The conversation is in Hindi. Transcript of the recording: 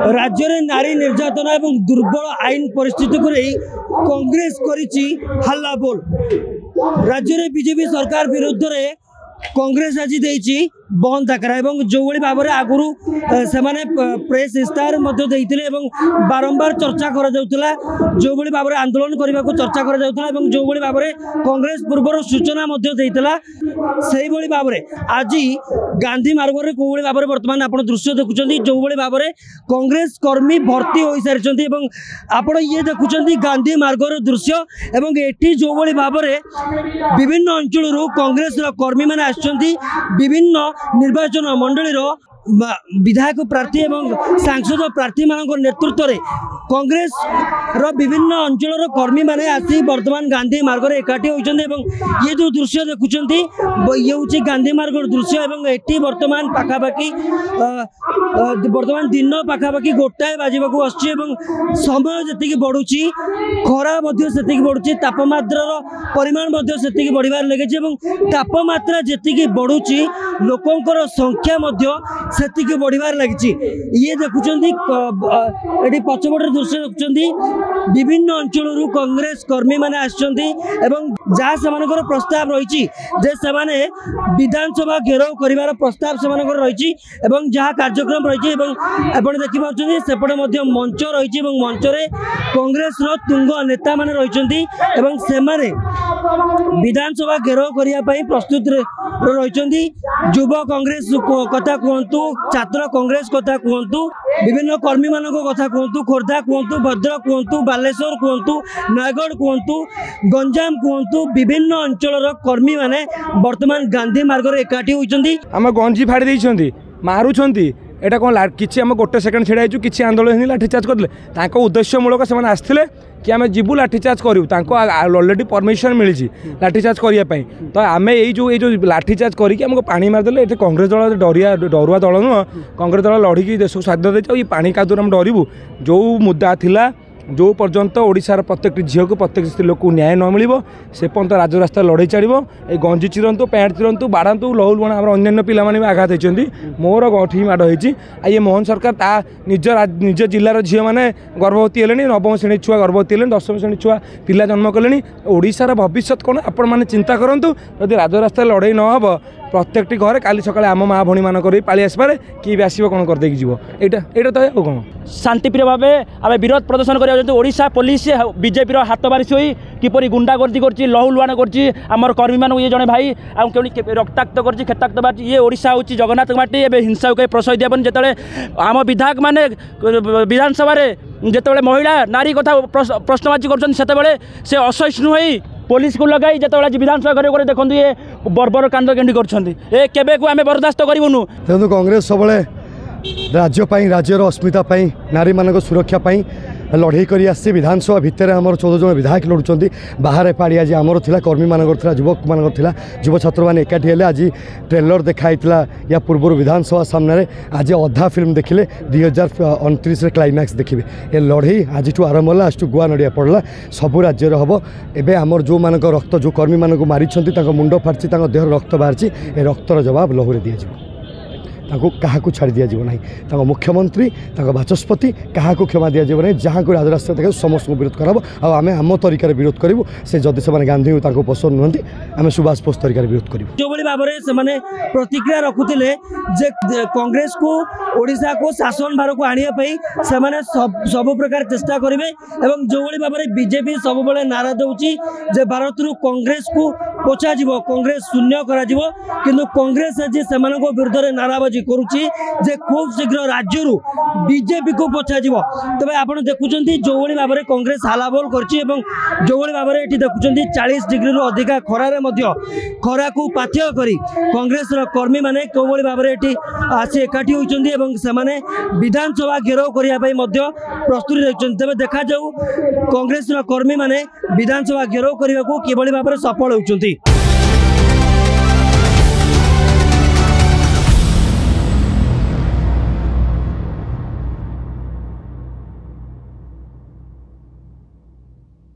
राज्य में नारी निर्यातना एवं दुर्बल आईन परिस्थिति को नहीं कांग्रेस करिछि हल्ला बोल। राज्य में बीजेपी सरकार विरुद्ध रे कांग्रेस आज देइछि बंद आकार एवं जो भाव में आगुरी से प्रेस इस्तार बारंबार चर्चा कर जो भाव में आंदोलन करने को चर्चा कर जो भाव में कांग्रेस पूर्व सूचना से भाव में आज गांधी मार्ग में कौ भाव में बर्तमान आप दृश्य देखुं जो भाव में कांग्रेस कर्मी भर्ती हो सारी आप ये देखुं गांधी मार्ग दृश्य एवं एटी जो भाव में विभिन्न अंचल कांग्रेस कर्मी मैंने विभिन्न निर्वाचन मंडली विधायक प्रार्थी एवं सांसद प्रार्थी मान नेतृत्व में कांग्रेस विभिन्न अंचल कर्मी मैंने आसी वर्तमान गांधी मार्ग में एकाठी होती ये जो दृश्य देखुं ये हूँ गांधी मार्ग दृश्य एवं एटी वर्तमान पाखापाखि दिन पाखापाखि गोटाए बाजवा आसुची समय जी बढ़ुची खरा से बढ़ुची तापमात्रार परिमाण से बढ़िबार लगे तापमात्रा जी बढ़ुची लोकंर संख्या से बढ़िबार लगी। ये देखुं पछपटे दृश्य देखुं विभिन्न अंचल कांग्रेस कर्मी मैंने जहाँ से प्रस्ताव रही विधानसभा घेराव कर प्रस्ताव से रही जहाँ कार्यक्रम रही देखिए सेपटे मंच रही मंच में कांग्रेस तुंग नेता मान रही विधानसभा घेराव करने प्रस्तुत रही युव कांग्रेस कथा कहतु छात्र कांग्रेस कथा कहतु विभिन्न कर्मी मान कथा कहतु खोर्धा कहतु भद्रक कहतु बालेश्वर कहतु नयगढ़ कहतु गंजाम कहतु विभिन्न अंचल कर्मी माने वर्तमान गांधी मार्ग में एकाठी होती आम गंजी फाड़ी देइछंती मारुछंती एटा कौन किसी आम गोटे सेकेंड छिड़ाई किसी आंदोलन लाठीचार्ज करते उद्देश्यमूलक से आसते कि आम जीवु लाठीचार्ज करूँ अलरेडी परमिशन मिली लाठीचार्ज करने तो आम ये लाठीचार्ज करके आमको पानी मारदेले ये कांग्रेस दल डरुआ दल नुह कांग्रेस दल लड़की देश को स्वाधीन देते पानी कादुर आम डरबू जो मुद्दा थिला जो पर्यंत ओडिशार प्रत्येक झील को प्रत्येक स्त्री लोक न्याय न मिल से पर्यंत राजरास्ता लड़े चढ़ो ये गंजी चिरंतु पैंट चिरंतु बाड़ातु लहुल बण आम अन्य पिलाने भी आघात होती मोर गठी माड़ होती ये मोहन सरकार ता निज जिलार झील मैंने गर्भवती है नवम श्रेणी छुआ गर्भवती है 10वीं श्रेणी छुआ पिला जन्म कले ओडिशार भविष्य कौन आपण मैंने चिंता करूँ जदि राजरास्ता लड़े न हम प्रत्येक घरे काली सकाଳେ आम माँ भणी मान पाली आसपे किए भी आसो कौन करदे यहाँ तो कौन शांतिप्रिय भाव आम विरोध प्रदर्शन करा पुलिस बीजेपी हाथ बारिश हो किपरि गुंडागर्दी कर लहुलुआण कर कर्मी मान ये जड़े भाई रक्ताक्त कर खेताक्त बार ये ओडिशा हूँ जगन्नाथ माटी ए हिंसा को कहीं प्रशय दियापन जो आम विधायक मैंने विधानसभा जिते महिला नारी कथा प्रश्नवाची कर असहिष्णु हो पुलिस को लगाई जो विधानसभा घर देखो ये बर्बर कांड केंडी कर आम बर्दास्त करूँ देखो कांग्रेस सब राज्यपाई राज्यर अस्मिता नारी मान सुरक्षा लड़े कर विधानसभा भितर आम 14 जन विधायक लड़ुंट बाहर पाड़ी आज आमर था कर्मी मानक युवक मानक युव छात्र मैंने एकाठी हेले आज ट्रेलर देखाई या पूर्व विधानसभा सामने आज अधा फिल्म देखिले 2029 क्लाइमैक्स देखिए ये लड़े आज आरंभ है आज गुआ नड़िया पड़ला सबू राज्य हम एवं आमर जो मानक रक्त जो कर्मी मानक मारी मुंड फाटी देह रक्त बाहरी ए रक्तर जवाब लहुरे दिज्व क्या छाड़ दि जाना मुख्यमंत्री बाचस्पति क्या क्षमा दि जाए जहाँ को राजरास्ता देखा समस्त विरोध कराब आम आम तरीके विरोध करूँ से जदि से गांधी पसंद नुहति आम सुभाष बोस तरीके विरोध करूँ जो भाव में प्रतिक्रिया रखुले कांग्रेस को ओडिशा को शासन भार को आने सब प्रकार चेष्टा करेंगे जो भाव में बीजेपी सब नारा दूसरी भारत कांग्रेस को पोछा कांग्रेस शून्य कांग्रेस आज से विरुद्ध में नाराबाजी करुच्ची खूब शीघ्र राज्य बीजेपी को पोछा तबे आप देखुं जो भाव में कांग्रेस हालाबोल कर जो भाव में ये देखुं 40 डिग्री रु अधिका खरारे खरा को पाथ्य कर कांग्रेस कर्मी मैंने कौ भाव में ये आसी एकाठी होती विधानसभा घेराव करने प्रस्तुति रही तेज देखा कांग्रेस कर्मी मैंने विधानसभा घेराव करने को किभली भाव में सफल होती।